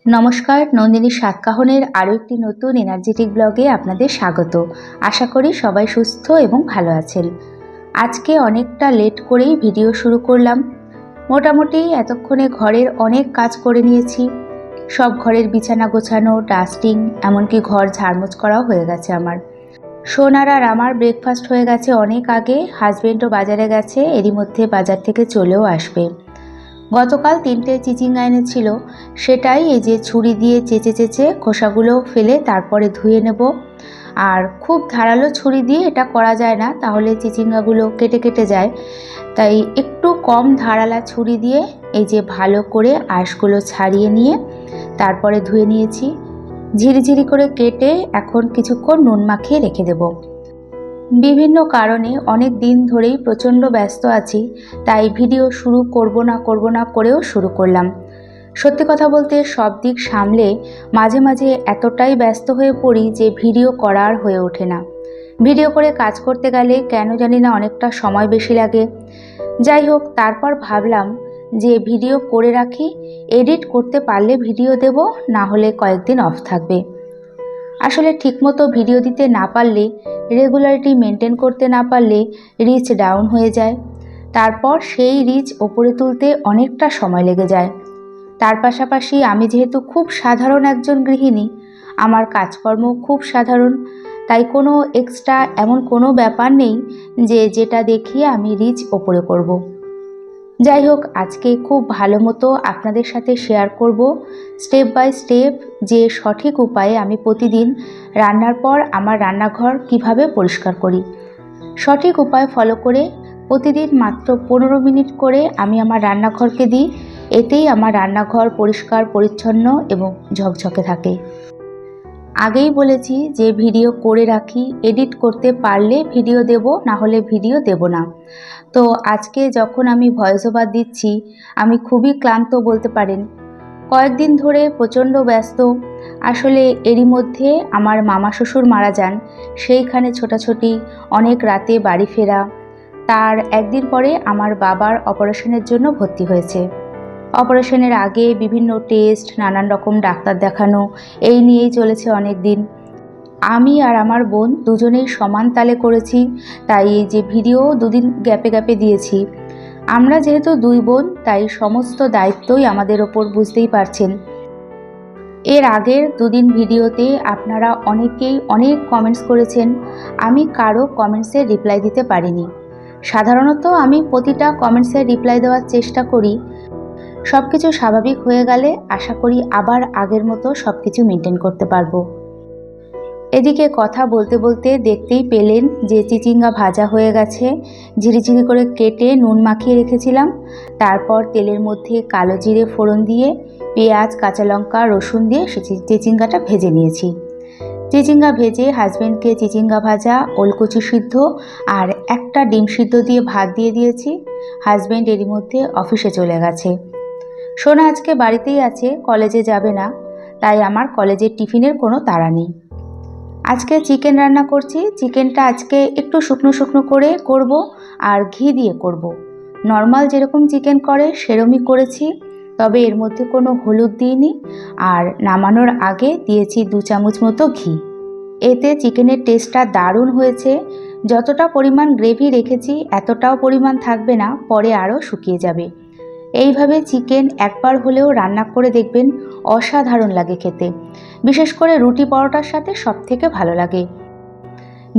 নমস্কার, নন্দিনী সাতকাহনের আরও একটি নতুন এনার্জেটিক ব্লগে আপনাদের স্বাগত। আশা করি সবাই সুস্থ এবং ভালো আছেন। আজকে অনেকটা লেট করেই ভিডিও শুরু করলাম। মোটামুটি এতক্ষণে ঘরের অনেক কাজ করে নিয়েছি। সব ঘরের বিছানা গোছানো, ডাস্টিং, এমনকি ঘর ঝাড়মোছ করাও হয়ে গেছে আমার। সোনার আর আমার ব্রেকফাস্ট হয়ে গেছে অনেক আগে। হাজব্যান্ডও বাজারে গেছে, এরই মধ্যে বাজার থেকে চলেও আসবে। গতকাল 3টে চিচিঙ্গা এনেছিল, সেটাই এই যে ছুরি দিয়ে চেঁচে চেঁচে খোসাগুলো ফেলে তারপরে ধুয়ে নেব। আর খুব ধারালো ছুরি দিয়ে এটা করা যায় না, তাহলে চিচিঙ্গাগুলো কেটে কেটে যায়। তাই একটু কম ধারালা ছুরি দিয়ে এই যে ভালো করে আঁশগুলো ছাড়িয়ে নিয়ে তারপরে ধুয়ে নিয়েছি। ঝিরিঝিরি করে কেটে এখন কিছুক্ষণ নুন মাখিয়ে রেখে দেবো। বিভিন্ন কারণে অনেক দিন ধরেই প্রচণ্ড ব্যস্ত আছি, তাই ভিডিও শুরু করব না করেও শুরু করলাম। সত্যি কথা বলতে সব দিক সামলে মাঝে মাঝে এতটাই ব্যস্ত হয়ে পড়ি যে ভিডিও করার হয়ে ওঠে না। ভিডিও করে কাজ করতে গেলে কেন জানি না অনেকটা সময় বেশি লাগে। যাই হোক, তারপর ভাবলাম যে ভিডিও করে রাখি, এডিট করতে পারলে ভিডিও দেব, না হলে কয়েকদিন অফ থাকবে। আসলে ঠিকমতো ভিডিও দিতে না পারলে, রেগুলারিটি মেনটেন করতে না পারলে রিচ ডাউন হয়ে যায়। তারপর সেই রিচ ওপরে তুলতে অনেকটা সময় লেগে যায়। তার পাশাপাশি আমি যেহেতু খুব সাধারণ একজন গৃহিণী, আমার কাজকর্ম খুব সাধারণ, তাই কোনো এক্সট্রা এমন কোনো ব্যাপার নেই যে যেটা দেখিয়ে আমি রিচ ওপরে করব। যাই হোক, আজকে খুব ভালো মতো আপনাদের সাথে শেয়ার করব স্টেপ বাই স্টেপ যে সঠিক উপায়ে আমি প্রতিদিন রান্নার পর আমার রান্নাঘর কিভাবে পরিষ্কার করি। সঠিক উপায় ফলো করে প্রতিদিন মাত্র 15 মিনিট করে আমি আমার রান্নাঘরকে দিই, এতেই আমার রান্নাঘর পরিষ্কার পরিচ্ছন্ন এবং ঝকঝকে থাকে। আগেই বলেছি যে ভিডিও করে রাখি, এডিট করতে পারলে ভিডিও দেব, না হলে ভিডিও দেব না। তো আজকে যখন আমি ভয়েস ওভার দিচ্ছি, আমি খুবই ক্লান্ত বলতে পারেন। কয়েকদিন ধরে প্রচণ্ড ব্যস্ত। আসলে এরই মধ্যে আমার মামা শ্বশুর মারা যান, সেইখানে ছোটাছুটি, অনেক রাতে বাড়ি ফেরা। তার একদিন পরে আমার বাবার অপারেশনের জন্য ভর্তি হয়েছে। অপারেশনের আগে বিভিন্ন টেস্ট, নানান রকম ডাক্তার দেখানো, এই নিয়েই চলেছে অনেক দিন। আমি আর আমার বোন দুজনেই সমান তালে করেছি, তাই এই যে ভিডিও দুদিন গ্যাপে গ্যাপে দিয়েছি। আমরা যেহেতু দুই বোন, তাই সমস্ত দায়িত্বই আমাদের ওপর, বুঝতেই পারছেন। এর আগের দুদিন ভিডিওতে আপনারা অনেকেই অনেক কমেন্টস করেছেন, আমি কারো কমেন্টসের রিপ্লাই দিতে পারিনি। সাধারণত আমি প্রতিটা কমেন্টসের রিপ্লাই দেওয়ার চেষ্টা করি। সব কিছু স্বাভাবিক হয়ে গেলে আশা করি আবার আগের মতো সব কিছু মেনটেন করতে পারবো। এদিকে কথা বলতে বলতে দেখতেই পেলেন যে চিচিঙ্গা ভাজা হয়ে গেছে। ঝিরিঝিরি করে কেটে নুন মাখিয়ে রেখেছিলাম। তারপর তেলের মধ্যে কালো জিরে ফোড়ন দিয়ে পেঁয়াজ, কাঁচা লঙ্কা, রসুন দিয়ে চিচিঙ্গাটা ভেজে নিয়েছি। চিচিঙ্গা ভেজে হাজব্যান্ডকে চিচিঙ্গা ভাজা, ওলকচি সিদ্ধ আর একটা ডিম সিদ্ধ দিয়ে ভাত দিয়ে দিয়েছি। হাজব্যান্ড এরই মধ্যে অফিসে চলে গেছে। সোনা আজকে বাড়িতেই আছে, কলেজে যাবে না, তাই আমার কলেজের টিফিনের কোনো তাড়া নেই। আজকে চিকেন রান্না করছি। চিকেনটা আজকে একটু শুকনো শুকনো করে করব আর ঘি দিয়ে করব। নর্মাল যেরকম চিকেন করে সেরকমই করেছি, তবে এর মধ্যে কোনো হলুদ দিইনি। আর নামানোর আগে দিয়েছি 2 চামচ মতো ঘি। এতে চিকেনের টেস্টটা দারুণ হয়েছে। যতটা পরিমাণ গ্রেভি রেখেছি এতটাও পরিমাণ থাকবে না, পরে আরও শুকিয়ে যাবে। এইভাবে চিকেন একবার হলেও রান্না করে দেখবেন, অসাধারণ লাগে খেতে। বিশেষ করে রুটি পরোটার সাথে সবথেকে ভালো লাগে।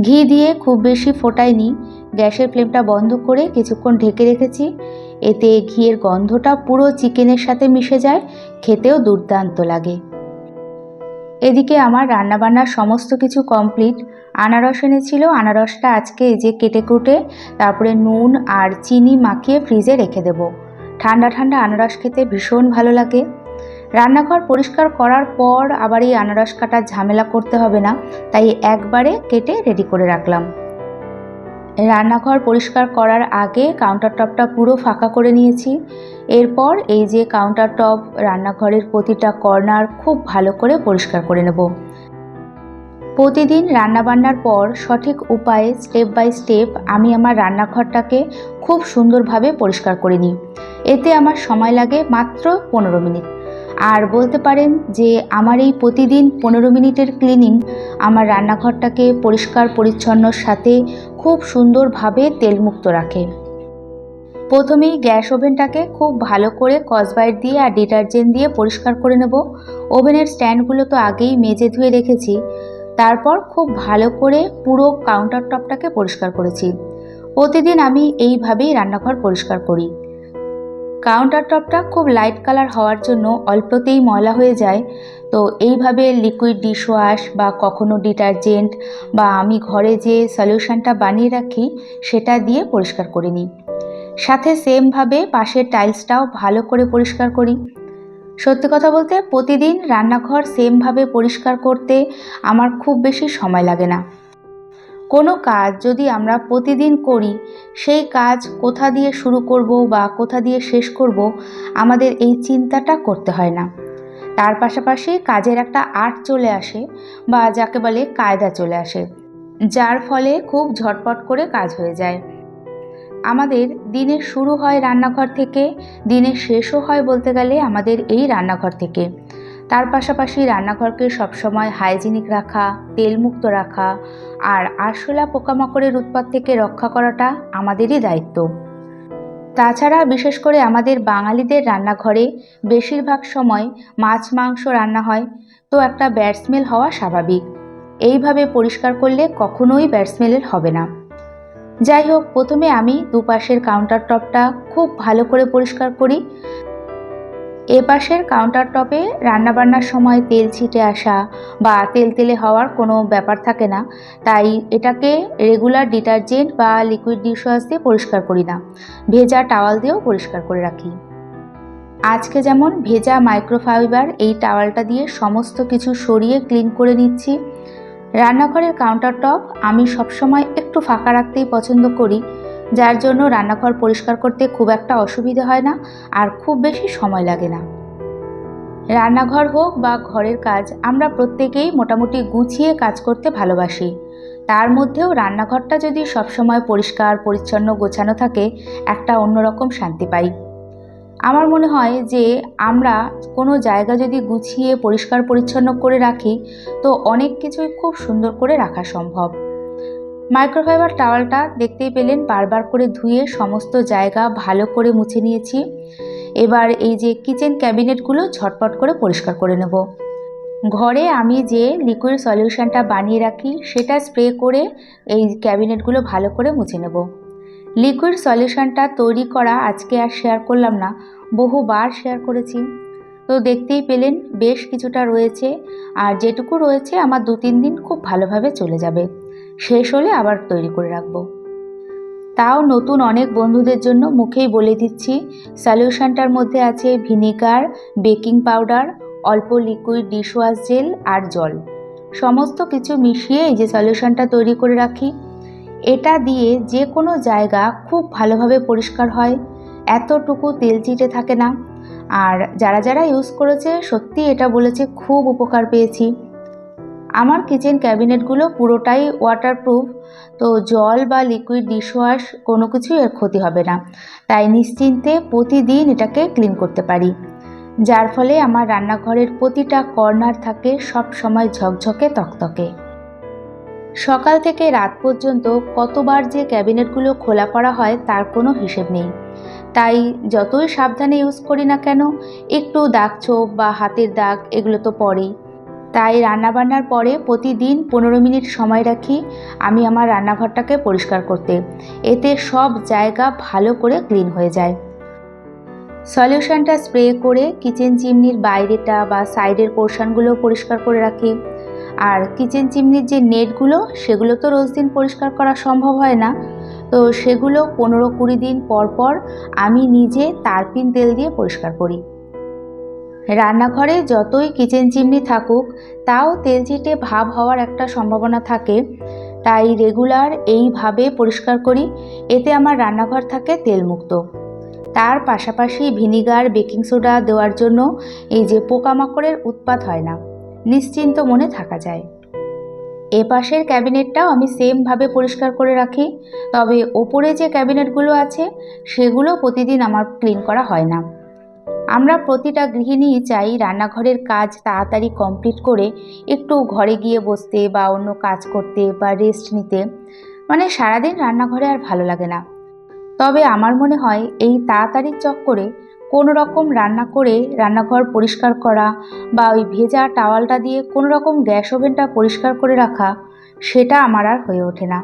ঘি দিয়ে খুব বেশি ফোটাইনি, গ্যাসের ফ্লেমটা বন্ধ করে কিছুক্ষণ ঢেকে রেখেছি। এতে ঘিয়ের গন্ধটা পুরো চিকেনের সাথে মিশে যায়, খেতেও দুর্দান্ত লাগে। এদিকে আমার রান্নাবান্নার সমস্ত কিছু কমপ্লিট। আনারস এনেছিল, আনারসটা আজকে এই যে কেটে কুটে তারপরে নুন আর চিনি মাখিয়ে ফ্রিজে রেখে দেব। ঠান্ডা ঠান্ডা আনারস খেতে ভীষণ ভালো লাগে। রান্নাঘর পরিষ্কার করার পর আবার এই আনারস কাটার ঝামেলা করতে হবে না, তাই একবারে কেটে রেডি করে রাখলাম। রান্নাঘর পরিষ্কার করার আগে কাউন্টার টপটা পুরো ফাঁকা করে নিয়েছি। এরপর এই যে কাউন্টার টপ, রান্নাঘরের প্রতিটা কর্নার খুব ভালো করে পরিষ্কার করে নেব। প্রতিদিন রান্নাবান্নার পর সঠিক উপায়ে স্টেপ বাই স্টেপ আমি আমার রান্নাঘরটাকে খুব সুন্দরভাবে পরিষ্কার করে নিই। এতে আমার সময় লাগে মাত্র 15 মিনিট। আর বলতে পারেন যে আমার এই প্রতিদিন 15 মিনিটের ক্লিনিং আমার রান্নাঘরটাকে পরিষ্কার পরিচ্ছন্নর সাথে খুব সুন্দরভাবে তেলমুক্ত রাখে। প্রথমেই গ্যাস ওভেনটাকে খুব ভালো করে স্কচব্রাইট দিয়ে আর ডিটারজেন্ট দিয়ে পরিষ্কার করে নেব। ওভেনের স্ট্যান্ডগুলো তো আগেই মেজে ধুয়ে রেখেছি। তারপর খুব ভালো করে পুরো কাউন্টার টপটাকে পরিষ্কার করেছি। প্রতিদিন আমি এইভাবেই রান্নাঘর পরিষ্কার করি। কাউন্টার টপটা খুব লাইট কালার হওয়ার জন্য অল্পতেই ময়লা হয়ে যায়, তো এইভাবে লিকুইড ডিশওয়াশ বা কখনো ডিটারজেন্ট বা আমি ঘরে যে সলিউশনটা বানিয়ে রাখি সেটা দিয়ে পরিষ্কার করে নিই। সাথে সেমভাবে পাশের টাইলসটাও ভালো করে পরিষ্কার করি। সত্যি কথা বলতে প্রতিদিন রান্নাঘর সেমভাবে পরিষ্কার করতে আমার খুব বেশি সময় লাগে না। কোনো কাজ যদি আমরা প্রতিদিন করি, সেই কাজ কোথা দিয়ে শুরু করব বা কোথা দিয়ে শেষ করব আমাদের এই চিন্তাটা করতে হয় না। তার পাশাপাশি কাজের একটা আর্ট চলে আসে বা যাকে বলে কায়দা চলে আসে, যার ফলে খুব ঝটপট করে কাজ হয়ে যায়। আমাদের দিনের শুরু হয় রান্নাঘর থেকে, দিনের শেষও হয় বলতে গেলে আমাদের এই রান্নাঘর থেকে। তার পাশাপাশি রান্নাঘরকে সবসময় হাইজিনিক রাখা, তেলমুক্ত রাখা আর আরশোলা পোকামাকড়ের উৎপাত থেকে রক্ষা করাটা আমাদেরই দায়িত্ব। তাছাড়া বিশেষ করে আমাদের বাঙালিদের রান্নাঘরে বেশিরভাগ সময় মাছ মাংস রান্না হয়, তো একটা ব্যাড স্মেল হওয়া স্বাভাবিক। এইভাবে পরিষ্কার করলে কখনোই ব্যাড স্মেলের হবে না। যাই হোক, প্রথমে আমি দুপাশের কাউন্টার টপটা খুব ভালো করে পরিষ্কার করি। এপাশের কাউন্টার টপে রান্নাবান্নার সময় তেল ছিটে আসা বা তেলতেলে হওয়ার কোনো ব্যাপার থাকে না, তাই এটাকে রেগুলার ডিটারজেন্ট বা লিকুইড ডিশওয়াশ দিয়ে পরিষ্কার করি না, ভেজা টাওয়াল দিয়েও পরিষ্কার করে রাখি। আজকে যেমন ভেজা মাইক্রোফাইবার এই টাওয়ালটা দিয়ে সমস্ত কিছু সরিয়ে ক্লিন করে নিচ্ছি। রান্নাঘরের কাউন্টার টপ আমি সবসময় একটু ফাঁকা রাখতেই পছন্দ করি, যার জন্য রান্নাঘর পরিষ্কার করতে খুব একটা অসুবিধা হয় না আর খুব বেশি সময় লাগে না। রান্নাঘর হোক বা ঘরের কাজ, আমরা প্রত্যেকেই মোটামুটি গুছিয়ে কাজ করতে ভালোবাসি। তার মধ্যেও রান্নাঘরটা যদি সবসময় পরিষ্কার পরিচ্ছন্ন গোছানো থাকে, একটা অন্যরকম শান্তি পাই। আমার মনে হয় যে আমরা কোনো জায়গা যদি গুছিয়ে পরিষ্কার পরিচ্ছন্ন করে রাখি, তো অনেক কিছুই খুব সুন্দর করে রাখা সম্ভব। মাইক্রোফাইবার টাওয়ালটা দেখতেই পেলেন বারবার করে ধুয়ে সমস্ত জায়গা ভালো করে মুছে নিয়েছি। এবার এই যে কিচেন ক্যাবিনেটগুলো ঝটপট করে পরিষ্কার করে নেব। ঘরে আমি যে লিকুইড সলিউশনটা বানিয়ে রাখি সেটা স্প্রে করে এই ক্যাবিনেটগুলো ভালো করে মুছে নেব। লিকুইড সলিউশনটা তৈরি করা আজকে আর শেয়ার করলাম না, বহুবার শেয়ার করেছি। তো দেখতেই পেলেন বেশ কিছুটা রয়েছে, আর যেটুকু রয়েছে আমার 2-3 দিন খুব ভালোভাবে চলে যাবে। শেষ হলে আবার তৈরি করে রাখবো। তাও নতুন অনেক বন্ধুদের জন্য মুখেই বলে দিচ্ছি, সলিউশনটার মধ্যে আছে ভিনিগার, বেকিং পাউডার, অল্প লিকুইড ডিশওয়াশ জেল আর জল, সমস্ত কিছু মিশিয়ে এই যে সলিউশনটা তৈরি করে রাখি। এটা দিয়ে যে কোনো জায়গা খুব ভালোভাবে পরিষ্কার হয়, এতটুকু তেল চিটে থাকে না। আর যারা যারা ইউজ করেছে সত্যি এটা বলেছে খুব উপকার পেয়েছি। আমার কিচেন ক্যাবিনেটগুলো পুরোটাই ওয়াটারপ্রুফ, তো জল বা লিকুইড ডিশওয়াশ কোনো কিছুই এর ক্ষতি হবে না, তাই নিশ্চিন্তে প্রতিদিন এটাকে ক্লিন করতে পারি, যার ফলে আমার রান্নাঘরের প্রতিটা কর্নার থাকে সব সময় ঝকঝকে তকতকে। সকাল থেকে রাত পর্যন্ত কতবার যে ক্যাবিনেটগুলো খোলা করা হয় তার কোনো হিসেব নেই, তাই যতই সাবধানে ইউজ করি না কেন একটু দাগ ছোপ বা হাতের দাগ এগুলো তো পড়েই। তাই রান্নাবান্নার পরে প্রতিদিন 15 মিনিট সময় রাখি আমি আমার রান্নাঘরটাকে পরিষ্কার করতে, এতে সব জায়গা ভালো করে ক্লিন হয়ে যায়। সলিউশনটা স্প্রে করে কিচেন চিমনির বাইরেটা বা সাইডের পোর্শনগুলো পরিষ্কার করে রাখি। আর কিচেন চিমনির যে নেটগুলো সেগুলো তো রোজ দিন পরিষ্কার করা সম্ভব হয় না, তো সেগুলো 15-20 দিন পর পর আমি নিজে তারপিন তেল দিয়ে পরিষ্কার করি। রান্নাঘরে যতই কিচেন চিমনি থাকুক তাও তেলচিটে ভাব হওয়ার একটা সম্ভাবনা থাকে, তাই রেগুলার এইভাবে পরিষ্কার করি, এতে আমার রান্নাঘর থাকে তেলমুক্ত। তার পাশাপাশি ভিনিগার বেকিং সোডা দেওয়ার জন্য এই যে পোকামাকড়ের উৎপাত হয় না, নিশ্চিন্ত মনে থাকা যায়। এপাশের ক্যাবিনেটটাও আমি সেমভাবে পরিষ্কার করে রাখি, তবে ওপরে যে ক্যাবিনেটগুলো আছে সেগুলো প্রতিদিন আমার ক্লিন করা হয় না। আমরা প্রতিটা গৃহিণীই চাই রান্নাঘরের কাজ তাড়াতাড়ি কমপ্লিট করে একটু ঘরে গিয়ে বসতে বা অন্য কাজ করতে বা রেস্ট নিতে। মানে সারাদিন রান্নাঘরে আর ভালো লাগে না। তবে আমার মনে হয় এই তাড়াতাড়ির চক্করে কোনো রকম রান্না করে রান্নাঘর পরিষ্কার করা বা ওই ভেজা টাওয়ালটা দিয়ে কোনো রকম গ্যাস ওভেনটা পরিষ্কার করে রাখা, সেটা আমার আর হয়ে ওঠে না,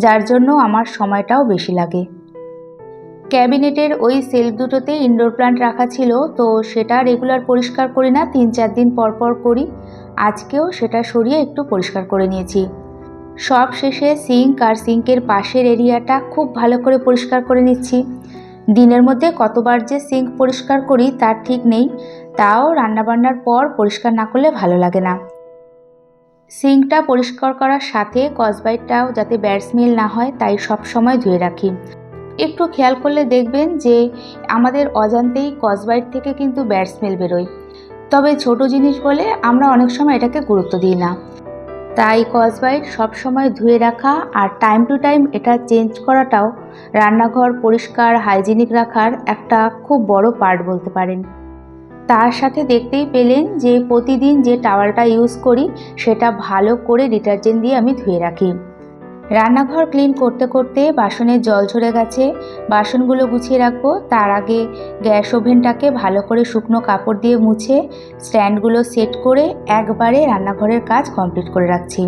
যার জন্য আমার সময়টাও বেশি লাগে। ক্যাবিনেটের ওই সেলফ দুটোতে ইনডোর প্ল্যান্ট রাখা ছিল, তো সেটা রেগুলার পরিষ্কার করি না, 3-4 দিন পর পর করি। আজকেও সেটা সরিয়ে একটু পরিষ্কার করে নিয়েছি। সব শেষে সিঙ্ক আর সিঙ্কের পাশের এরিয়াটা খুব ভালো করে পরিষ্কার করে নিচ্ছি। দিনের মধ্যে কতবার যে সিঙ্ক পরিষ্কার করি তার ঠিক নেই, তাও রান্নাবান্নার পর পরিষ্কার না করলে ভালো লাগে না। সিঙ্কটা পরিষ্কার করার সাথে কসবাইটটাও যাতে ব্যাড স্মেল না হয় তাই সব সময় ধুয়ে রাখি। একটু খেয়াল করলে দেখবেন যে আমাদের অজান্তেই কসবাইট থেকে কিন্তু ব্যাড স্মেল বেরোয়। তবে ছোট জিনিস বলে আমরা অনেক সময় এটাকে গুরুত্ব দিই না। তাই কসবাইট সবসময় ধুয়ে রাখা আর টাইম টু টাইম এটা চেঞ্জ করাটাও রান্নাঘর পরিষ্কার হাইজিনিক রাখার একটা খুব বড় পার্ট বলতে পারেন। তার সাথে দেখতেই পেলেন যে প্রতিদিন যে টাওয়ালটা ইউজ করি সেটা ভালো করে ডিটারজেন্ট দিয়ে আমি ধুয়ে রাখি। রান্নাঘর ক্লিন করতে করতে বাসনের জল ঝরে গেছে, বাসনগুলো গুছিয়ে রাখবো। তার আগে গ্যাস ওভেনটাকে ভালো করে শুকনো কাপড় দিয়ে মুছে স্ট্যান্ডগুলো সেট করে একবারে রান্নাঘরের কাজ কমপ্লিট করে রাখছি।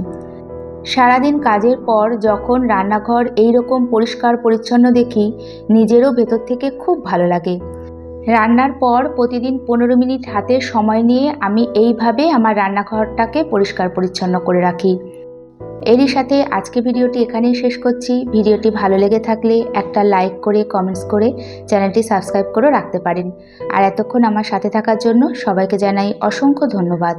সারাদিন কাজের পর যখন রান্নাঘর এইরকম পরিষ্কার পরিচ্ছন্ন দেখি, নিজেরও ভেতর থেকে খুব ভালো লাগে। রান্নার পর প্রতিদিন 15 মিনিট হাতে সময় নিয়ে আমি এইভাবে আমার রান্নাঘরটাকে পরিষ্কার পরিচ্ছন্ন করে রাখি। এরই সাথে আজকে ভিডিওটি এখানেই শেষ করছি। ভিডিওটি ভালো লেগে থাকলে একটা লাইক করে কমেন্টস করে চ্যানেলটি সাবস্ক্রাইব করে রাখতে পারেন। আর এতক্ষণ আমার সাথে থাকার জন্য সবাইকে জানাই অসংখ্য ধন্যবাদ।